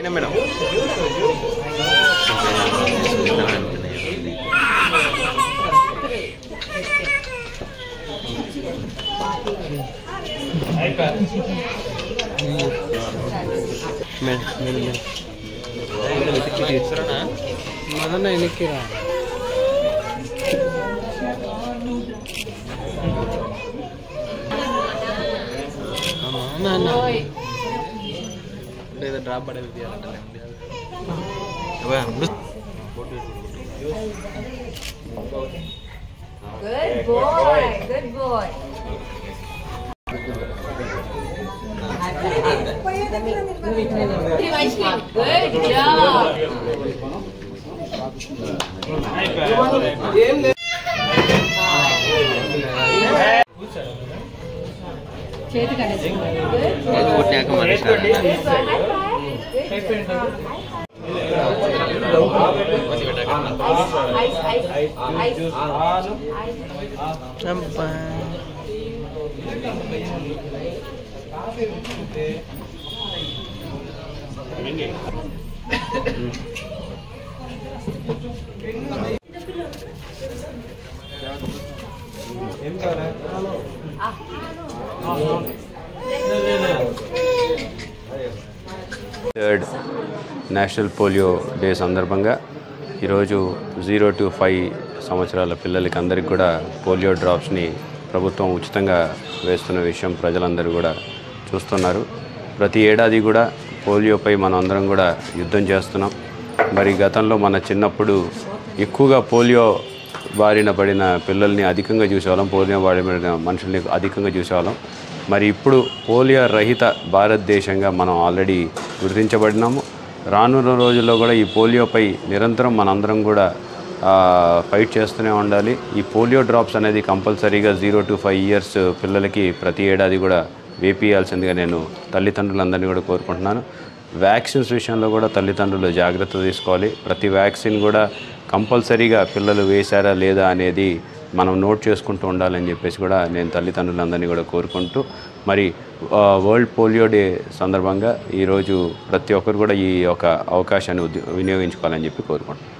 Madam drop పడేది Good boy, good boy. Good job. Third national polio day సందర్భంగా ఈరోజు 0 to 5 సంవత్సరాల పిల్లలకి అందరికీ కూడా పోలియో డ్రాప్స్ని ప్రభుత్వం ఉచితంగా వేస్తున్న విషయం ప్రజలందరూ కూడా చూస్తున్నారు. ప్రతి ఏడాది కూడా పోలియోపై మనం అందరం కూడా యుద్ధం చేస్తున్నాం. మరి గతంలో మన చిన్నప్పుడు ఎక్కువగా పోలియో బారిన పడిన పిల్లల్ని అధికంగా చూసేవాళ్ళం, పోలియో బారిన మనుషుల్ని అధికంగా చూసేవాళ్ళం. మరి ఇప్పుడు పోలియో రహిత భారతదేశంగా మనం ఆల్రెడీ గుర్తించబడినాము. రానున్న రోజుల్లో కూడా ఈ పోలియోపై నిరంతరం మనందరం కూడా ఫైట్ చేస్తూనే ఉండాలి. ఈ పోలియో డ్రాప్స్ అనేది కంపల్సరీగా 0 to 5 years పిల్లలకి ప్రతి ఏడాది కూడా వేపియాల్సిందిగా నేను తల్లిదండ్రులందరినీ కూడా కోరుకుంటున్నాను. వ్యాక్సిన్స్ విషయంలో కూడా తల్లిదండ్రులు జాగ్రత్త తీసుకోవాలి. ప్రతి వ్యాక్సిన్ కూడా కంపల్సరీగా పిల్లలు వేశారా లేదా అనేది మనం నోట్ చేసుకుంటూ ఉండాలని చెప్పేసి కూడా నేను తల్లిదండ్రులందరినీ కూడా కోరుకుంటూ, మరి వరల్డ్ పోలియో డే సందర్భంగా ఈరోజు ప్రతి ఒక్కరు కూడా ఈ యొక్క అవకాశాన్ని వినియోగించుకోవాలని చెప్పి కోరుకుంటున్నాను.